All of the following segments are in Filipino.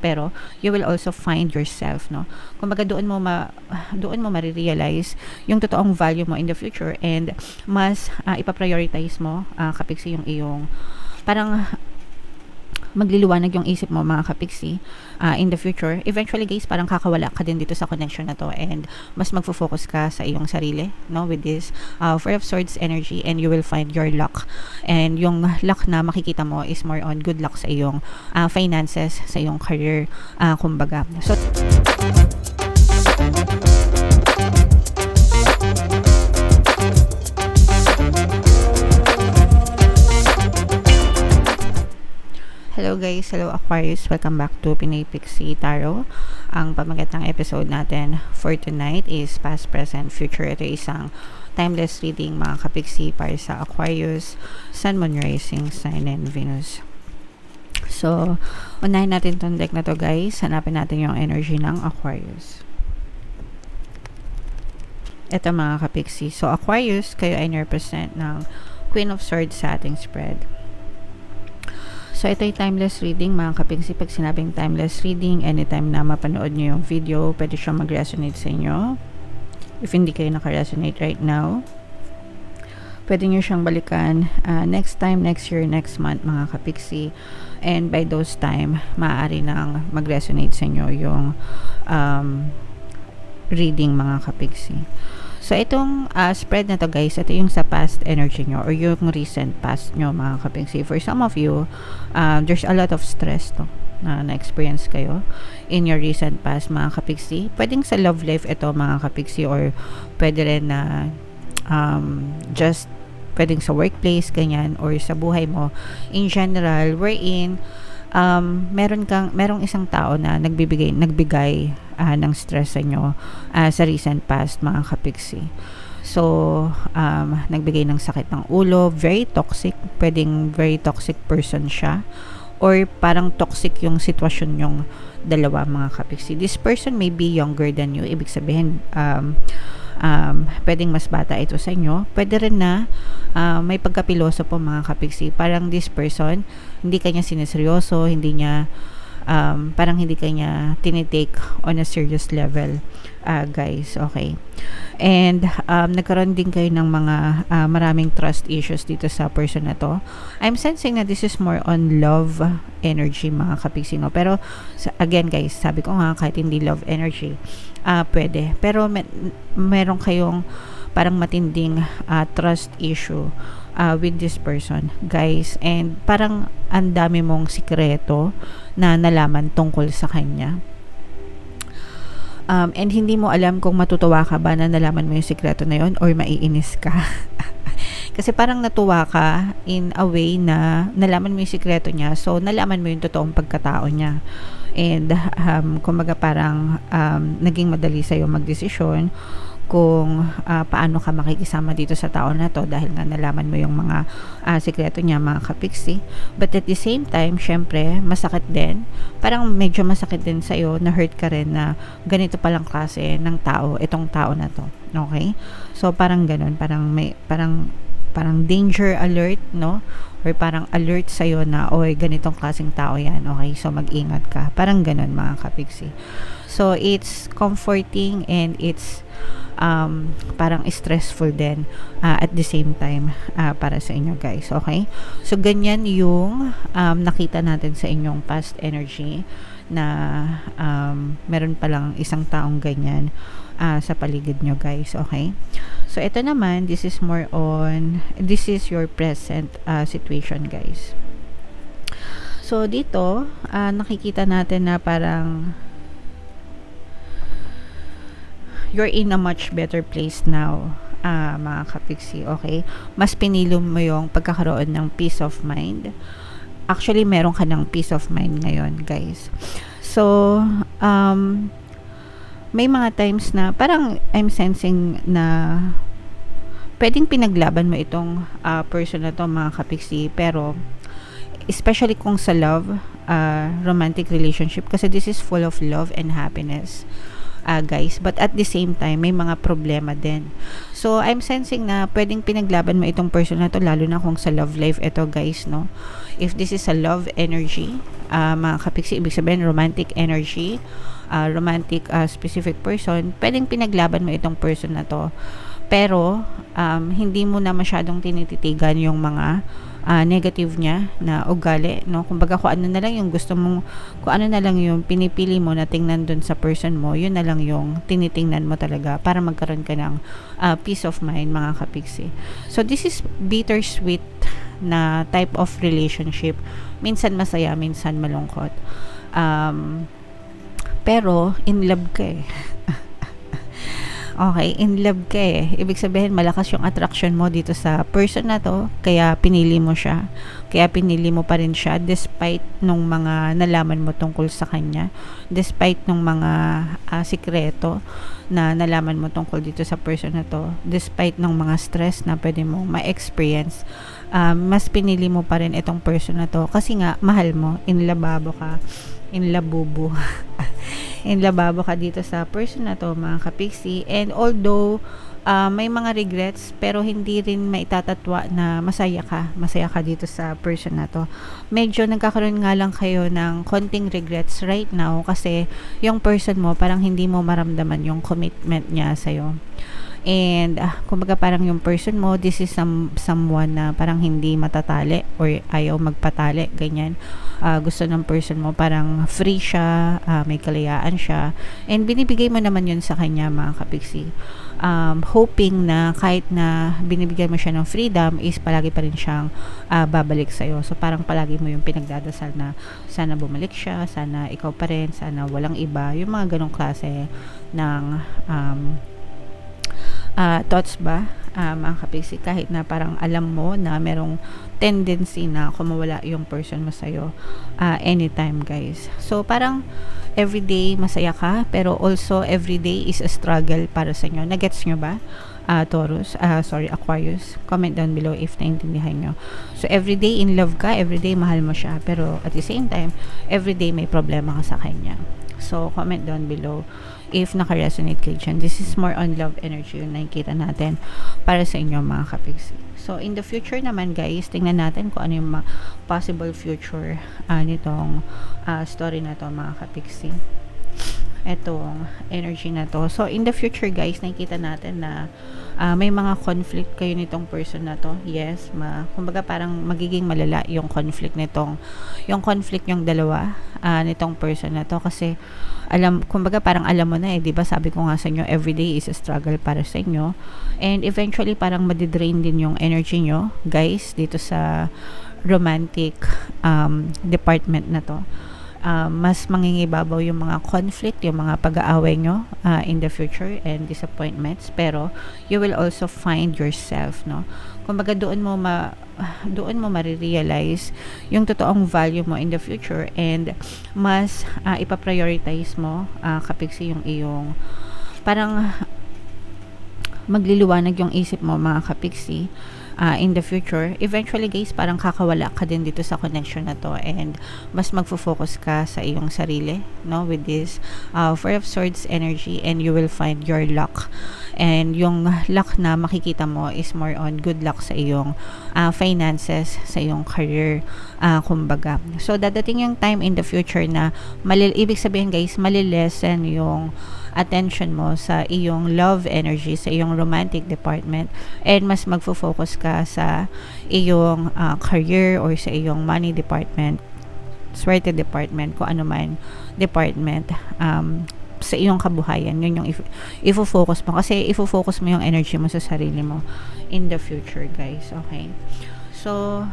pero you will also find yourself, no? Kumbaga doon mo marirealize yung totoong value mo in the future, and mas ipaprioritize mo, kapiksi, yung iyong parang magliliwanag yung isip mo, mga kapiksi, in the future. Eventually guys, parang kakawala ka din dito sa connection na to, and mas magfo-focus ka sa iyong sarili, no, with this Four of Swords energy, and you will find your luck. And yung luck na makikita mo is more on good luck sa iyong finances, sa iyong career, kumbaga. So hello guys, hello Aquarius, welcome back to Pinay Pixie Tarot. Ang pamagat ng episode natin for tonight is past, present, future. Ito isang timeless reading, mga kapiksi, para sa Aquarius, Sun, Moon, Rising Sign, and Venus. So, unahin natin tong deck na to guys. Hanapin natin yung energy ng Aquarius. Ito mga kapiksi. So, Aquarius, kayo ay represent ng Queen of Swords sa ating spread. So, ito ay timeless reading, mga kapiksi. Pag sinabing timeless reading, anytime na mapanood nyo yung video, pwede siyang mag-resonate sa inyo. If hindi kayo naka-resonate right now, pwede nyo siyang balikan next time, next year, next month, mga kapiksi. And by those time, maaari nang mag-resonate sa inyo yung reading, mga kapiksi. So, itong spread na to guys, ito yung sa past energy nyo or yung recent past nyo, mga kapiksi. For some of you, there's a lot of stress to na na-experience kayo in your recent past, mga kapiksi. Pwedeng sa love life ito, mga kapiksi, or pwede rin na just pwedeng sa workplace, ganyan, or sa buhay mo. In general, wherein merong isang tao na nagbigay ng stress sa inyo sa recent past, mga kapiksi. So, nagbigay ng sakit ng ulo, very toxic, pwedeng very toxic person siya, or parang toxic yung sitwasyon yung dalawa, mga kapiksi. This person may be younger than you, ibig sabihin, pwedeng mas bata ito sa inyo. Pwede rin na may pagkapiloso po, mga kapiksi. Parang this person, hindi kanya sineseryoso, hindi niya parang hindi kanya tinitake on a serious level, guys. Okay. And nagkaroon din kayo ng mga maraming trust issues dito sa person na to. I'm sensing na this is more on love energy, mga kapiksi, no? Pero again guys, sabi ko nga, kahit hindi love energy, pwede. Pero meron kayong parang matinding trust issue with this person, guys. And parang ang dami mong sikreto na nalaman tungkol sa kanya. And hindi mo alam kung matutuwa ka ba na nalaman mo yung sikreto na yun or maiinis ka. Kasi parang natuwa ka in a way na nalaman mo yung sikreto niya, so nalaman mo yung totoong pagkatao niya. And kumbaga parang naging madali sa'yo magdesisyon kung paano ka makikisama dito sa tao na to dahil nga nalaman mo yung mga sikreto niya, mga kapiksi. But at the same time, syempre, masakit din. Parang medyo masakit din sa'yo, na hurt ka rin na ganito palang klase ng tao, itong tao na to. Okay? So, parang ganun. Parang danger alert, no? Or parang alert sa'yo na, oy, ganitong klaseng tao yan. Okay? So, mag-ingat ka. Parang ganun, mga kapiksi. So, it's comforting and it's parang stressful din at the same time para sa inyo, guys. Okay? So, ganyan yung nakita natin sa inyong past energy na meron palang isang taong ganyan sa paligid nyo, guys. Okay? So, ito naman, this is your present situation, guys. So, dito, nakikita natin na parang you're in a much better place now, mga kapiksi. Okay? Mas pinili mo yung pagkakaroon ng peace of mind. Actually, meron ka ng peace of mind ngayon, guys. So, may mga times na parang I'm sensing na pwedeng pinaglaban mo itong person na to, mga kapiksi, pero especially kung sa love, romantic relationship, kasi this is full of love and happiness. guys, but at the same time may mga problema din. So I'm sensing na pwedeng pinaglaban mo itong person na to, lalo na kung sa love life ito, guys, no? If this is a love energy, mga kapiksi, ibig sabihin romantic energy, romantic specific person, pwedeng pinaglaban mo itong person na to, pero hindi mo na masyadong tinititigan yung mga negative niya na ugali, no? Kumbaga kung ano na lang yung gusto mong, kung ano na lang yung pinipili mo na tingnan dun sa person mo, yun na lang yung tinitingnan mo talaga para magkaroon ka ng peace of mind, mga kapiksi. So this is bittersweet na type of relationship. Minsan masaya, minsan malungkot. Pero in love ka eh. Okay, in love ka eh. Ibig sabihin, malakas yung attraction mo dito sa person na to, kaya pinili mo siya. Kaya pinili mo pa rin siya despite nung mga nalaman mo tungkol sa kanya. Despite nung mga sikreto na nalaman mo tungkol dito sa person na to. Despite nung mga stress na pwede mo ma-experience. Mas pinili mo pa rin itong person na to. Kasi nga, mahal mo. In lababo ka. In labubo. Inlababo ka dito sa person na to, mga kapiksi. And although may mga regrets, pero hindi rin maitatatwa na masaya ka dito sa person na to. Medyo nagkakaroon nga lang kayo ng konting regrets right now kasi yung person mo parang hindi mo maramdaman yung commitment niya sa'yo. And kumbaga parang yung person mo, this is someone na parang hindi matatali or ayaw magpatali, ganyan. Gusto ng person mo parang free siya, may kalayaan siya, and binibigay mo naman yun sa kanya, mga kapiksi. Hoping na kahit na binibigyan mo siya ng freedom, is palagi pa rin siyang babalik sa'yo. So parang palagi mo yung pinagdadasal na sana bumalik siya, sana ikaw pa rin, sana walang iba, yung mga ganong klase ng thoughts ba, mga kapiksi, kahit na parang alam mo na merong tendency na kumawala yung person mo sa'yo anytime, guys. So parang everyday masaya ka, pero also everyday is a struggle para sa inyo. Nagets nyo ba, Taurus, Aquarius? Comment down below if naintindihan nyo. So everyday in love ka, everyday mahal mo siya, pero at the same time everyday may problema ka sa kanya. So comment down below if naka-resonate kayo dyan. This is more on love energy yung nakikita natin para sa inyo, mga kapiksi. So in the future naman, guys, tingnan natin kung ano yung possible future nitong story na to, mga kapiksi. Etong energy na to. So in the future, guys, nakikita natin na may mga conflict kayo nitong person na to. Yes, kumbaga parang magiging malala yung conflict yung dalawa nitong person na to, kasi kumbaga parang alam mo na eh, 'di ba? Sabi ko nga sa inyo, everyday is a struggle para sa inyo, and eventually parang madidrain din yung energy nyo, guys, dito sa romantic department na to. Mas mangingibabaw yung mga conflict, yung mga pag-aaway nyo in the future, and disappointments, pero you will also find yourself, no? Kumbaga doon mo marirealize yung totoong value mo in the future, and mas ipaprioritize mo, kapiksi, yung iyong parang magliliwanag yung isip mo, mga kapiksi, in the future. Eventually, guys, parang kakawala ka din dito sa connection na to, and mas magfo-focus ka sa iyong sarili, no, with this Four of Swords energy, and you will find your luck. And yung luck na makikita mo is more on good luck sa iyong finances, sa iyong career, kumbaga. So dadating yung time in the future na ibig sabihin, guys, malilesen yung attention mo sa iyong love energy, sa iyong romantic department, and mas magfo-focus ka sa iyong career or sa iyong money department, swerte department, kung ano man department, sa iyong kabuhayan. Yun yung ifo-focus mo, kasi ifo-focus mo yung energy mo sa sarili mo in the future, guys. Okay, so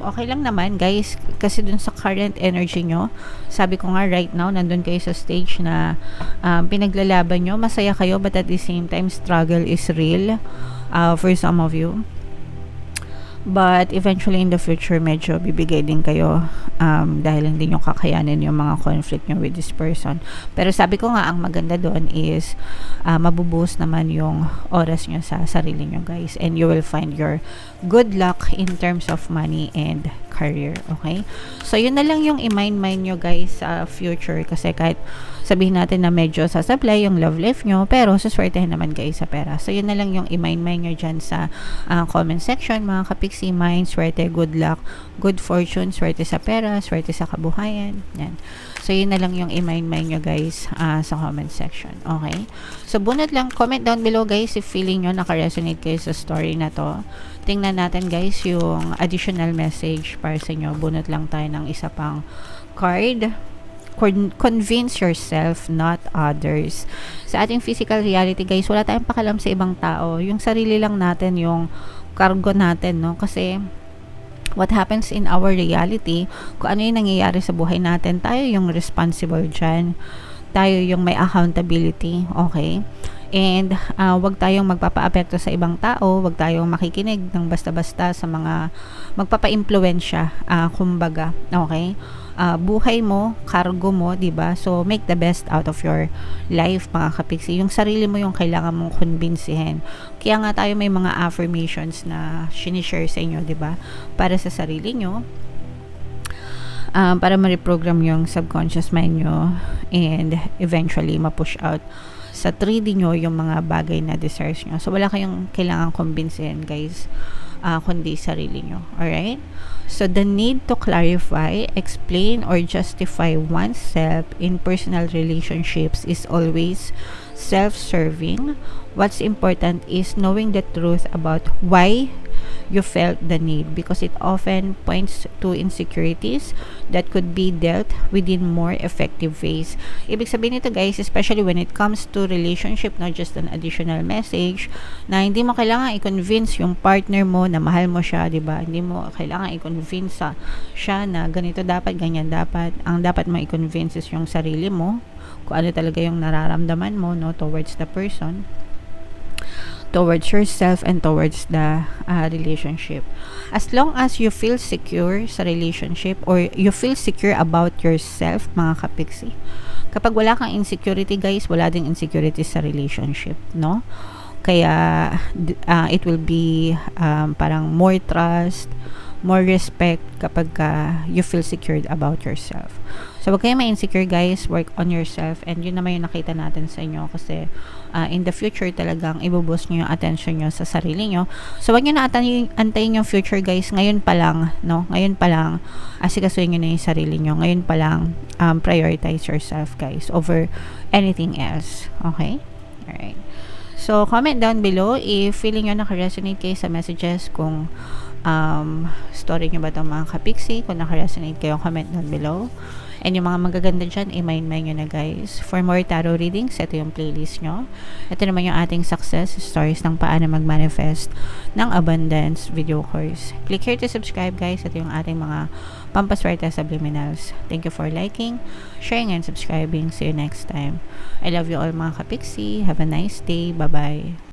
okay lang naman, guys, kasi dun sa current energy nyo, sabi ko nga, right now nandun kayo sa stage na pinaglalaban nyo, masaya kayo, but at the same time struggle is real for some of you. But eventually in the future, medyo bibigay din kayo dahil hindi nyo kakayanin yung mga conflict nyo with this person. Pero sabi ko nga, ang maganda doon is mabubuhos naman yung oras nyo sa sarili nyo, guys, and you will find your good luck in terms of money and career. Okay? So, yun na lang yung i-mind nyo guys sa future. Kasi kahit sabihin natin na medyo sasablay yung love life nyo, pero suswertehin naman guys sa pera. So, yun na lang yung i-mind nyo dyan sa comment section, mga kapixie mind, swerte, good luck, good fortune, swerte sa pera, swerte sa kabuhayan. Yan. So, yun na lang yung i-mind nyo guys sa comment section. Okay? So, bunot lang, comment down below guys if feeling nyo naka-resonate kayo sa story na to. Tingnan natin guys yung additional message para sa inyo. Bunot lang tayo ng isa pang card. Convince yourself, not others. Sa ating physical reality guys, wala tayong pakalam sa ibang tao. Yung sarili lang natin, yung cargo natin, no? Kasi what happens in our reality, kung ano yung nangyayari sa buhay natin, tayo yung responsible dyan. Tayo yung may accountability, okay? And wag tayong magpapa-apekto sa ibang tao, wag tayong makikinig ng basta-basta sa mga magpapa-impluwensya, kumbaga, okay? Buhay mo, cargo mo, 'di ba? So make the best out of your life, mga kapixie. Yung sarili mo yung kailangan mong kumbinsihin. Kaya nga tayo may mga affirmations na sinishare sa inyo, 'di ba? Para sa sarili nyo. Para ma-reprogram yung subconscious mind nyo and eventually ma-push out sa 3D nyo yung mga bagay na desires nyo. So, wala kayong kailangan kumbinsihin, guys, kundi sarili nyo. Alright? So, the need to clarify, explain, or justify oneself in personal relationships is always self-serving. What's important is knowing the truth about why you felt the need, because it often points to insecurities that could be dealt with in more effective ways. Ibig sabihin nito guys, especially when it comes to relationship, not just an additional message, na hindi mo kailangan i-convince yung partner mo na mahal mo siya, diba? Hindi mo kailangan i-convince siya na ganito dapat, ganyan dapat. Ang dapat mo i-convince is yung sarili mo, kung ano talaga yung nararamdaman mo, no, towards the person, towards yourself, and towards the relationship. As long as you feel secure sa relationship, or you feel secure about yourself, mga kapixie, kapag wala kang insecurity guys, wala ding insecurity sa relationship, no? Kaya it will be parang more trust, more respect kapag you feel secured about yourself. So, wag kayo ma-insecure guys, work on yourself, and yun naman yung nakita natin sa inyo kasi in the future talagang ibuboost nyo yung attention nyo sa sarili nyo. So, wag nyo na antayin yung future guys, ngayon pa lang, no? Ngayon pa lang, asikasuhin nyo na yung sarili nyo. Ngayon pa lang, prioritize yourself guys over anything else. Okay? Alright. So, comment down below if feeling nyo naka-resonate kayo sa messages, kung story nyo ba itong mga kapixie. Kung naka-resonate kayo, comment down below. And yung mga magaganda dyan, i-mind nyo na guys. For more tarot readings, ito yung playlist nyo. Ito naman yung ating success stories ng paano mag-manifest ng abundance video course. Click here to subscribe guys. Ito yung ating mga pampaswerte subliminals. Thank you for liking, sharing, and subscribing. See you next time. I love you all mga kapixie. Have a nice day. Bye-bye.